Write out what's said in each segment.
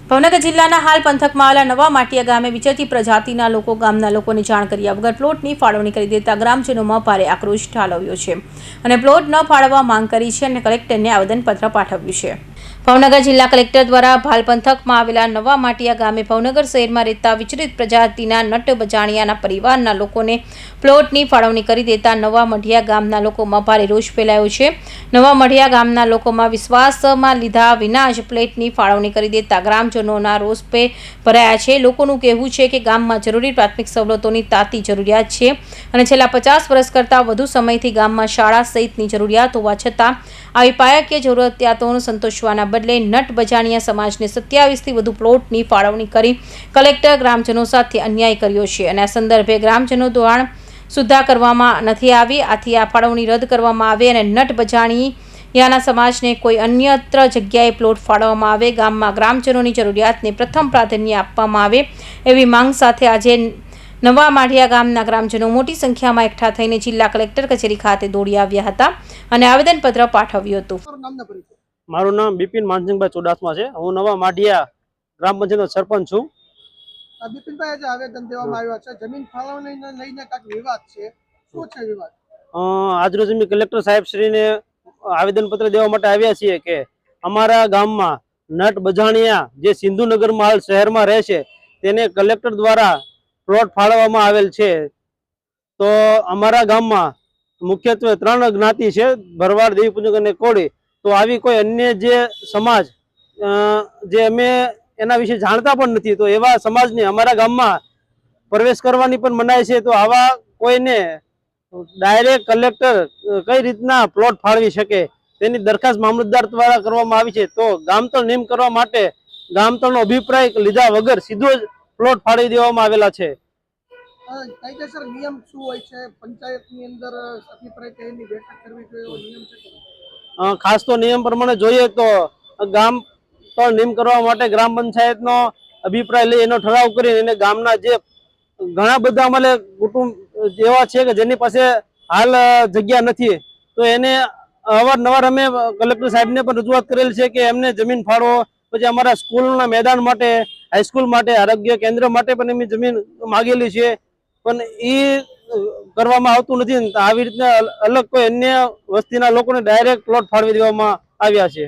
ભાવનગર જિલ્લાના હાલ પંથકમાં આવેલા નવા માટિયા ગામે વિચરતી પ્રજાતિના લોકો ગામના લોકોને જાણ કર્યા વગર પ્લોટની ફાળવણી કરી દેતા ગ્રામજનોમાં ભારે આક્રોશ ઠાલવ્યો છે અને પ્લોટ ન ફાળવવા માંગ કરી છે અને કલેક્ટરને આવેદનપત્ર પાઠવ્યું છે। ભાવનગર જિલ્લા કલેક્ટર દ્વારા ભાલ પંથકમાં આવેલા નવા માટિયા ગામે ભાવનગર શહેરમાં રહેતા વિચરિત પ્રજાતિના નટ બજાણિયાના પરિવારના લોકોને પ્લોટની ફાળવણી કરી દેતા નવા મઢિયા ગામના લોકોમાં ભારે રોષ ફેલાયો છે। નવા મઢિયા ગામના લોકોમાં વિશ્વાસમાં લીધા વિના જ પ્લોટની ફાળવણી કરી દેતા ગ્રામજનોના રોષ ભરાયા છે। લોકોનું કહેવું છે કે ગામમાં જરૂરી પ્રાથમિક સવલતોની તાતી જરૂરિયાત છે અને છેલ્લા 50 વર્ષ કરતાં વધુ સમયથી ગામમાં શાળા સહિતની જરૂરિયાત હોવા છતાં આવી પાયાકીય જરૂરિયાતોને સંતોષવાના બદલે નટ બજાણિયા સમાજને 27થી વધુ પ્લોટની ફાળવણી કરી કલેક્ટર ગ્રામજનો સાથે અન્યાય કર્યો છે અને આ સંદર્ભે ગ્રામજનો દ્વારા સુદ્ધા કરવામાં નથી આવી। આથી આ ફાળવણી રદ કરવામાં આવે અને નટ બજાણિયાના સમાજને કોઈ અન્યત્ર જગ્યાએ પ્લોટ ફાળવવામાં આવે। ગામમાં ગ્રામજનોની જરૂરિયાતને પ્રથમ પ્રાધાન્ય આપવામાં આવે એવી માંગ સાથે આજે નવા માઢિયા ગામના ગ્રામજનો મોટી સંખ્યામાં એકઠા થઈને જિલ્લા કલેક્ટર કચેરી ખાતે દોડી આવ્યા હતા અને આવેદનપત્ર પાઠવ્યું હતું। મારું નામ બિપિન માનસિંહભાઈ ચુડાસમા છે। હું નવા માઢિયા ગ્રામ પંચાયતનો સરપંચ છું। બિપિનભાઈ આજે આવેદન દેવામાં આવ્યા છે, જમીન ફાળવણીને લઈને કાંઈક વિવાદ છે, શું છે વિવાદ? આજરોજ અમે કલેક્ટર સાહેબ શ્રીને આવેદનપત્ર દેવા માટે આવ્યા છીએ કે અમારા ગામમાં નટ બજાણિયા જે સિંધુનગરમાં હાલ શહેરમાં રહે છે તેને કલેક્ટર દ્વારા પ્લોટ ફાળવવામાં આવેલ છે। તો અમારા ગામમાં મુખ્યત્વે 3 જ્ઞાતિ છે, ભરવાડ, દેવી પૂજક અને કોળી। તો આવી કોઈ અન્ય જે સમાજ જે અમે એના વિશે જાણતા પણ નથી, તો એવા સમાજને અમારા ગામમાં પ્રવેશ કરવાની પણ મનાઈ છે। તો આવા કોઈને ડાયરેક્ટ કલેક્ટર કઈ રીતના પ્લોટ ફાળવી શકે તેની દરખાસ્ત મામલતદાર દ્વારા કરવામાં આવી છે। તો ગામતળ નિયમ કરવા માટે ગામતળનો અભિપ્રાય લીધા વગર સીધો જ પ્લોટ ફાળવી દેવામાં આવેલા છે। કાયદેસર નિયમ શું હોય છે? પંચાયતની અંદર અભિપ્રાય કહીની બેઠક કરવી જોઈએ એવો નિયમ છે? ખાસ તો નિયમ પ્રમાણે જોઈએ તો ગામ તળ નિયમ કરવા માટે ગ્રામ પંચાયતનો અભિપ્રાય લઈ એનો ઠરાવ કરીને એને ગામના જે ઘણા બધા અમારે કુટુંબ એવા છે કે જેની પાસે હાલ જગ્યા નથી, તો એને અવારનવાર અમે કલેક્ટર સાહેબને પણ રજૂઆત કરેલ છે કે એમને જમીન ફાળવો। પછી અમારા સ્કૂલના મેદાન માટે, હાઈસ્કૂલ માટે, આરોગ્ય કેન્દ્ર માટે પણ એમની જમીન માગેલી છે, પણ એ કરવામાં આવતું નથી। આવી રીતના અલગ કોઈ અન્ય વસ્તીના લોકોને ડાયરેક્ટ પ્લોટ ફાળવી દેવામાં આવ્યા છે।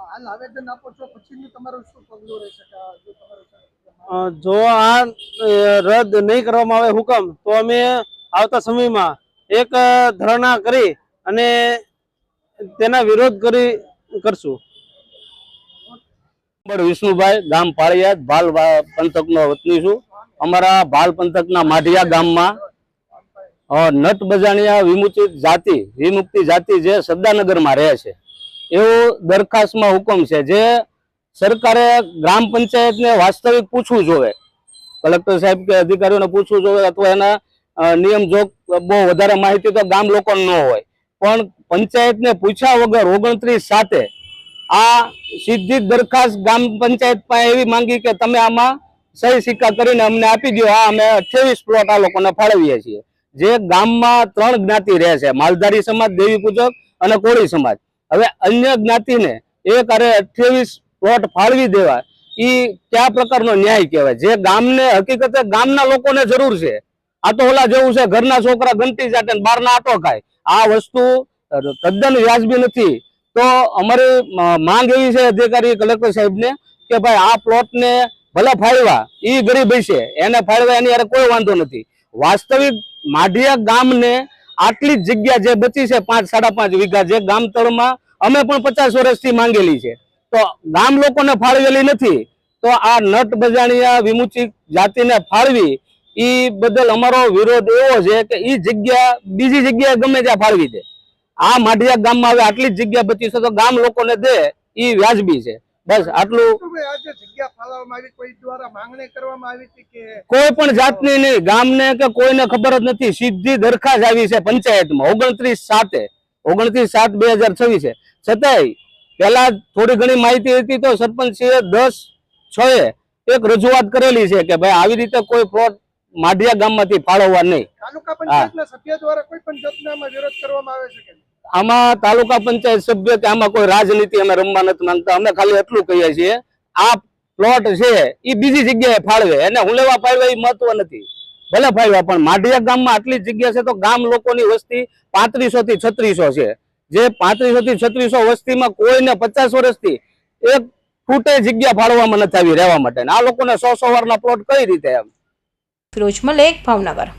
હાલ આવેદન આપો છો, પછીનું તમારું શું પગલું રહેશે? જો આ રદ નહીં કરવામાં આવે હુકમ, તો અમે આવતા સમયમાં એક ધરણા કરી અને તેના વિરોધ કરશું। વિષ્ણુભાઈ, ગામ પાળિયાદ, ભાલ પંથકનો વતની છું। અમારા ભાલ પંથકના માઢિયા ગામમાં નટ બજાણિયા વિમુક્તિ જાતિ જે સદ્દાનગરમાં રહે છે એવું દરખાસ્તમાં હુકમ છે, જે સરકારે ગ્રામ પંચાયતને વાસ્તવિક પૂછવું જોઈએ, કલેક્ટર સાહેબ કે અધિકારીઓને પૂછવું જોઈએ, અથવા એના નિયમ જો બહુ વધારે માહિતી તો ગામ લોકો ન હોય, પણ પંચાયતને પૂછ્યા વગર 29/7 આ સીધી દરખાસ્ત ગ્રામ પંચાયત પાસે એવી માંગી કે તમે આમાં સહી સિક્કા કરીને અમને આપી દો, આ અમે 28 પ્લોટ આ લોકોને ફાળવીએ છીએ। જે ગામમાં 3 જ્ઞાતિ રહે છે, માલધારી સમાજ, દેવી પૂજક અને કોળી સમાજ। હવે અન્ય જ્ઞાતિને એક અરે 28 પ્લોટ ફાળવી દેવા એ કયા પ્રકારનો ન્યાય કહેવાય? જે ગામને હકીકતે ગામના લોકોને જરૂર છે, આ તો ઓલા જેવું છે ઘરના છોકરા ગંટી જાતે બહારના આટો ખાય। આ વસ્તુ તદ્દન વ્યાજબી નથી। તો અમારી માંગ એવી છે અધિકારી કલેક્ટર સાહેબને કે ભાઈ આ પ્લોટને ભલે ફાળવા, એ ગરીબ છે એને ફાળવા, એની યારે કોઈ વાંધો નથી। વાસ્તવિક માઢિયા ગામને આટલી જ જગ્યા જે બચી છે 5-5.5 વીઘા, જે ગામ તળમાં અમે પણ 50 વર્ષથી માંગેલી છે, તો ગામ લોકોને ફાળવેલી નથી। તો આ નટ બજાણિયા વિમુક્તિ જાતિને ફાળવી એ બદલ અમારો વિરોધ એવો છે કે એ જગ્યા બીજી જગ્યાએ ગમે ત્યાં ફાળવી દે। આ માઢિયા ગામમાં હવે આટલી જ જગ્યા બચી છે, તો ગામ લોકોને દે એ વ્યાજબી છે। બસ આટલું। કોઈ પણ જાતની નહીં, ગામને કે કોઈને ખબર જ નથી। સીધી દરખાસ્ત આવી છે પંચાયતમાં 29/7/2026 છતાંય પેલા થોડી ઘણી માહિતી હતી તો સરપંચશ્રીએ 10/6 એક રજૂઆત કરેલી છે કે ભાઈ આવી રીતે કોઈ પ્લોટ માઢિયા ગામમાંથી ફાળવવા નહીં। તાલુકા પંચાયતના સભ્ય દ્વારા કોઈ પણ જાતનો વિરોધ કરવામાં આવે છે કે આમાં તાલુકા પંચાયત સભ્ય કે આમાં કોઈ રાજનીતિ અમે રમવા નથી માંગતા। અમે ખાલી એટલું કહીએ છીએ, આ પ્લોટ છે એ બીજી જગ્યાએ ફાળવે, એને હું લેવા ફાળવે એ મહત્વ નથી, ભલે ફાળવ્યા, પણ માઢિયા ગામમાં આટલી જ જગ્યા છે તો ગામ લોકોની વસ્તી 3500 થી 3600 છે. જે 3500 થી 3600 વસ્તીમાં કોઈને 50 વર્ષથી 1 ફૂટે જગ્યા ફાળવામાં નથી આવી રહેવા માટે. આ લોકોને 100 વારના પ્લોટ કઈ રીતે એમ. ફિરોજ મલેક, ભાવનગર.